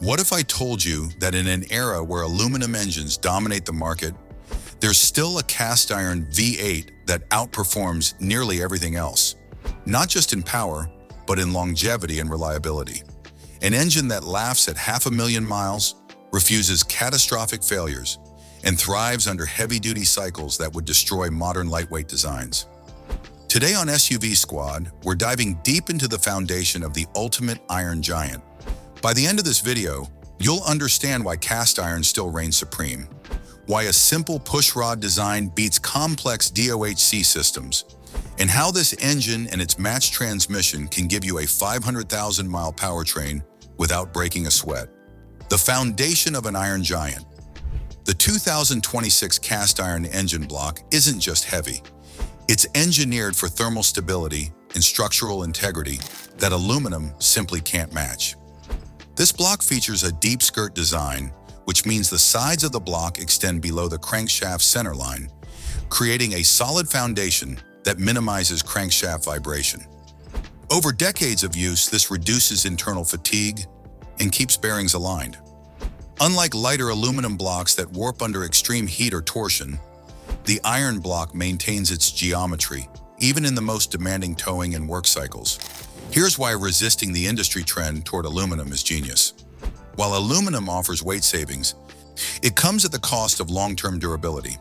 What if I told you that in an era where aluminum engines dominate the market, there's still a cast iron V8 that outperforms nearly everything else? Not just in power, but in longevity and reliability. An engine that laughs at 500,000 miles, refuses catastrophic failures, and thrives under heavy-duty cycles that would destroy modern lightweight designs. Today on SUV Squad, we're diving deep into the foundation of the ultimate iron giant. By the end of this video, you'll understand why cast iron still reigns supreme, why a simple pushrod design beats complex DOHC systems, and how this engine and its matched transmission can give you a 500,000-mile powertrain without breaking a sweat. The foundation of an iron giant. The 2026 cast iron engine block isn't just heavy. It's engineered for thermal stability and structural integrity that aluminum simply can't match. This block features a deep skirt design, which means the sides of the block extend below the crankshaft centerline, creating a solid foundation that minimizes crankshaft vibration. Over decades of use, this reduces internal fatigue and keeps bearings aligned. Unlike lighter aluminum blocks that warp under extreme heat or torsion, the iron block maintains its geometry, even in the most demanding towing and work cycles. Here's why resisting the industry trend toward aluminum is genius. While aluminum offers weight savings, it comes at the cost of long-term durability.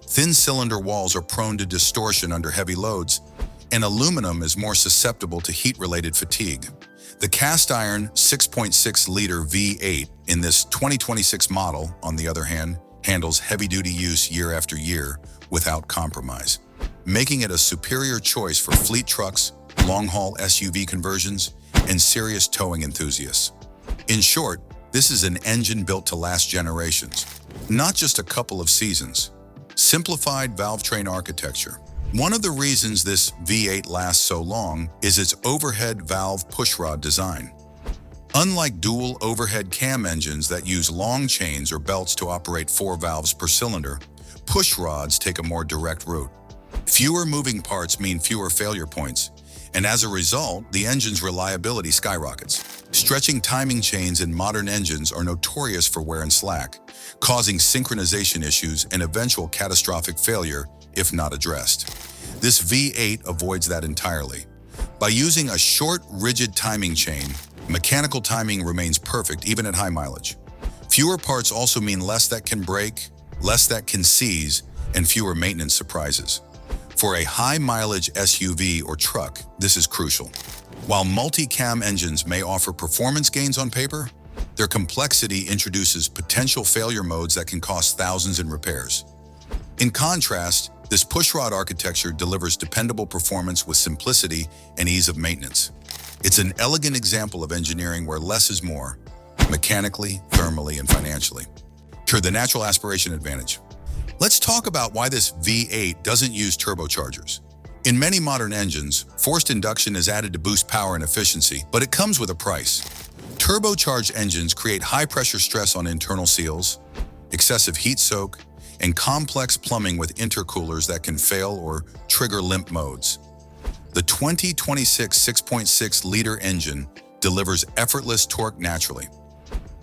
Thin cylinder walls are prone to distortion under heavy loads, and aluminum is more susceptible to heat-related fatigue. The cast iron 6.6-liter V8 in this 2026 model, on the other hand, handles heavy-duty use year after year without compromise, making it a superior choice for fleet trucks, long-haul SUV conversions, and serious towing enthusiasts. In short, this is an engine built to last generations, not just a couple of seasons. Simplified valve train architecture. One of the reasons this V8 lasts so long is its overhead valve pushrod design. Unlike dual overhead cam engines that use long chains or belts to operate 4 valves per cylinder, pushrods take a more direct route. Fewer moving parts mean fewer failure points, and as a result, the engine's reliability skyrockets. Stretching timing chains in modern engines are notorious for wear and slack, causing synchronization issues and eventual catastrophic failure if not addressed. This V8 avoids that entirely. By using a short, rigid timing chain, mechanical timing remains perfect even at high mileage. Fewer parts also mean less that can break, less that can seize, and fewer maintenance surprises. For a high-mileage SUV or truck, this is crucial. While multi-cam engines may offer performance gains on paper, their complexity introduces potential failure modes that can cost thousands in repairs. In contrast, this pushrod architecture delivers dependable performance with simplicity and ease of maintenance. It's an elegant example of engineering where less is more, mechanically, thermally, and financially. The natural aspiration advantage. Let's talk about why this V8 doesn't use turbochargers. In many modern engines, forced induction is added to boost power and efficiency, but it comes with a price. Turbocharged engines create high-pressure stress on internal seals, excessive heat soak, and complex plumbing with intercoolers that can fail or trigger limp modes. The 2026 6.6-liter engine delivers effortless torque naturally.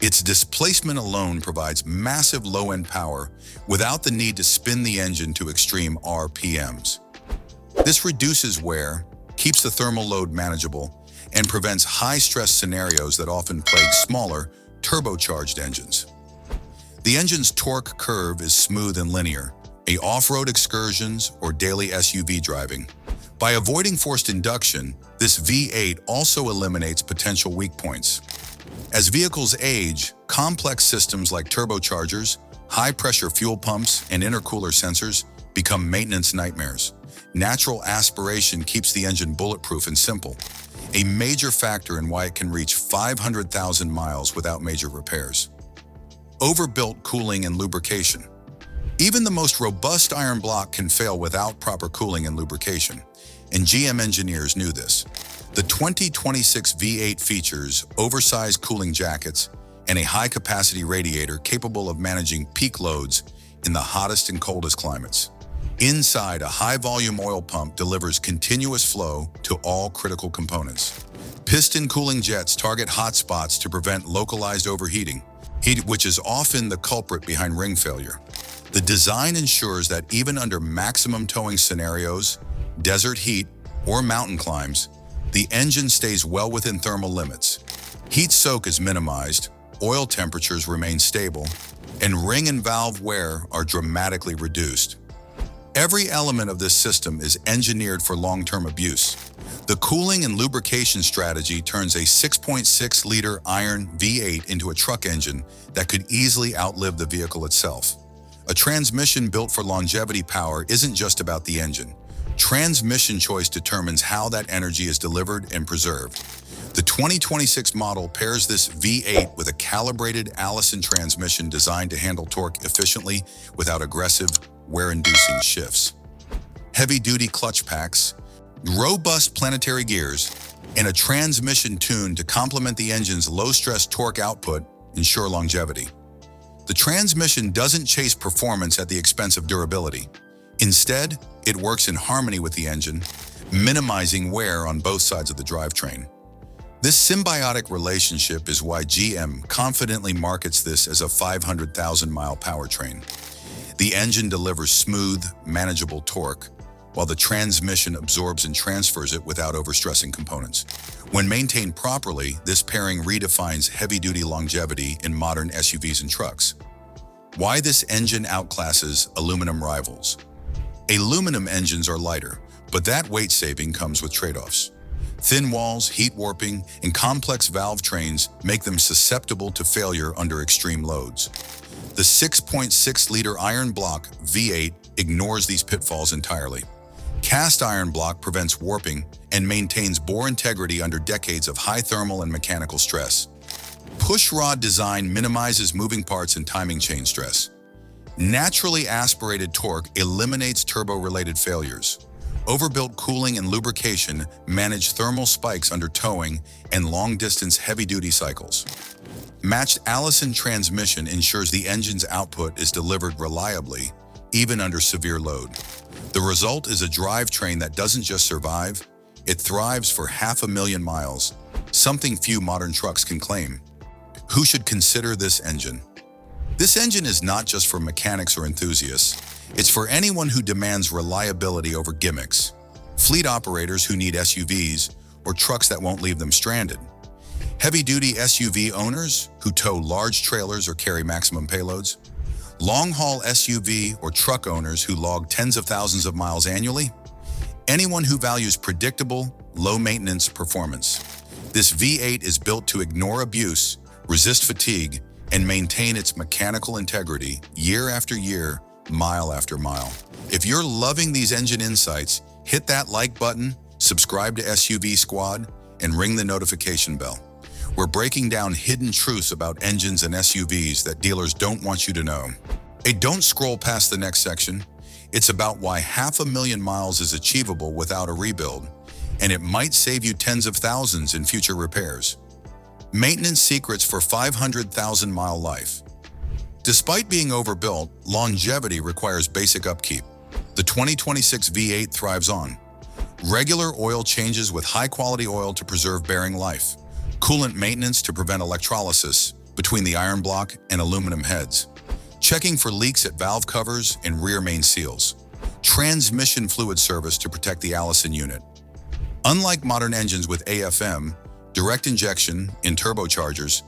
Its displacement alone provides massive low-end power without the need to spin the engine to extreme RPMs. This reduces wear, keeps the thermal load manageable, and prevents high-stress scenarios that often plague smaller, turbocharged engines. The engine's torque curve is smooth and linear, off-road excursions or daily SUV driving. By avoiding forced induction, this V8 also eliminates potential weak points. As vehicles age, complex systems like turbochargers, high-pressure fuel pumps, and intercooler sensors become maintenance nightmares. Natural aspiration keeps the engine bulletproof and simple, a major factor in why it can reach 500,000 miles without major repairs. Overbuilt cooling and lubrication. Even the most robust iron block can fail without proper cooling and lubrication, and GM engineers knew this. The 2026 V8 features oversized cooling jackets and a high-capacity radiator capable of managing peak loads in the hottest and coldest climates. Inside, a high-volume oil pump delivers continuous flow to all critical components. Piston cooling jets target hot spots to prevent localized overheating, which is often the culprit behind ring failure. The design ensures that even under maximum towing scenarios, desert heat, or mountain climbs, the engine stays well within thermal limits. Heat soak is minimized, oil temperatures remain stable, and ring and valve wear are dramatically reduced. Every element of this system is engineered for long-term abuse. The cooling and lubrication strategy turns a 6.6-liter iron V8 into a truck engine that could easily outlive the vehicle itself. A transmission built for longevity power isn't just about the engine. Transmission choice determines how that energy is delivered and preserved. The 2026 model pairs this V8 with a calibrated Allison transmission designed to handle torque efficiently without aggressive, wear-inducing shifts. Heavy-duty clutch packs, robust planetary gears, and a transmission tuned to complement the engine's low-stress torque output ensure longevity. The transmission doesn't chase performance at the expense of durability. Instead, it works in harmony with the engine, minimizing wear on both sides of the drivetrain. This symbiotic relationship is why GM confidently markets this as a 500,000-mile powertrain. The engine delivers smooth, manageable torque, while the transmission absorbs and transfers it without overstressing components. When maintained properly, this pairing redefines heavy-duty longevity in modern SUVs and trucks. Why this engine outclasses aluminum rivals? Aluminum engines are lighter, but that weight saving comes with trade-offs. Thin walls, heat warping, and complex valve trains make them susceptible to failure under extreme loads. The 6.6-liter iron block V8 ignores these pitfalls entirely. Cast iron block prevents warping and maintains bore integrity under decades of high thermal and mechanical stress. Push rod design minimizes moving parts and timing chain stress. Naturally aspirated torque eliminates turbo-related failures. Overbuilt cooling and lubrication manage thermal spikes under towing and long-distance heavy-duty cycles. Matched Allison transmission ensures the engine's output is delivered reliably, even under severe load. The result is a drivetrain that doesn't just survive, it thrives for 500,000 miles, something few modern trucks can claim. Who should consider this engine? This engine is not just for mechanics or enthusiasts, it's for anyone who demands reliability over gimmicks, fleet operators who need SUVs, or trucks that won't leave them stranded. Heavy-duty SUV owners who tow large trailers or carry maximum payloads, long-haul SUV or truck owners who log tens of thousands of miles annually, anyone who values predictable, low-maintenance performance. This V8 is built to ignore abuse, resist fatigue, and maintain its mechanical integrity year after year, mile after mile. If you're loving these engine insights, hit that like button, subscribe to SUV Squad, and ring the notification bell. We're breaking down hidden truths about engines and SUVs that dealers don't want you to know. Hey, don't scroll past the next section. It's about why 500,000 miles is achievable without a rebuild, and it might save you tens of thousands in future repairs. Maintenance secrets for 500,000-mile life. Despite being overbuilt, longevity requires basic upkeep. The 2026 V8 thrives on regular oil changes with high-quality oil to preserve bearing life, coolant maintenance to prevent electrolysis between the iron block and aluminum heads, checking for leaks at valve covers and rear main seals, transmission fluid service to protect the Allison unit. Unlike modern engines with AFM, direct injection in turbochargers,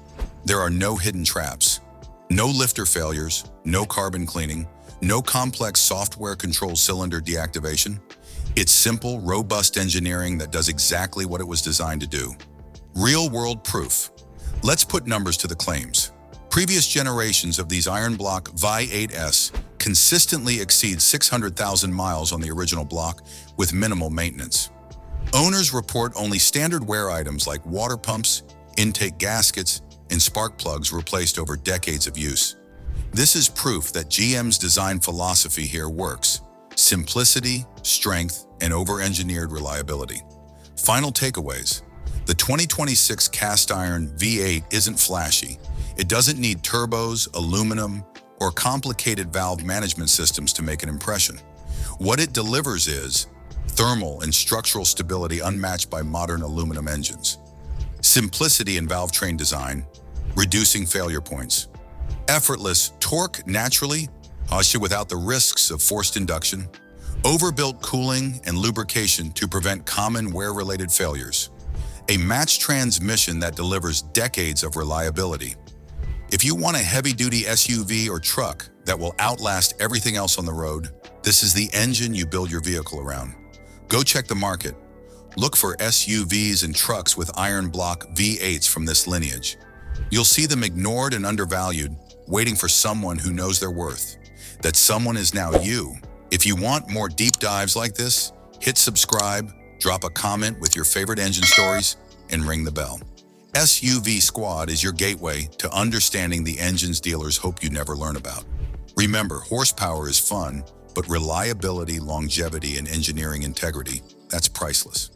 there are no hidden traps, no lifter failures, no carbon cleaning, no complex software-controlled cylinder deactivation. It's simple, robust engineering that does exactly what it was designed to do. Real-world proof. Let's put numbers to the claims. Previous generations of these iron block V8s consistently exceed 600,000 miles on the original block with minimal maintenance. Owners report only standard wear items like water pumps, intake gaskets, and spark plugs replaced over decades of use. This is proof that GM's design philosophy here works: simplicity, strength, and over-engineered reliability. Final takeaways. The 2026 cast iron V8 isn't flashy. It doesn't need turbos, aluminum, or complicated valve management systems to make an impression. What it delivers is thermal and structural stability unmatched by modern aluminum engines, simplicity in valve train design, reducing failure points, effortless torque naturally, without the risks of forced induction, overbuilt cooling and lubrication to prevent common wear-related failures, a matched transmission that delivers decades of reliability. If you want a heavy-duty SUV or truck that will outlast everything else on the road, this is the engine you build your vehicle around. Go check the market. Look for SUVs and trucks with iron block V8s from this lineage. You'll see them ignored and undervalued, waiting for someone who knows their worth. That someone is now you. If you want more deep dives like this, hit subscribe, drop a comment with your favorite engine stories, and ring the bell. SUVSQUAD is your gateway to understanding the engines dealers hope you never learn about. Remember, horsepower is fun, but reliability, longevity, and engineering integrity, that's priceless.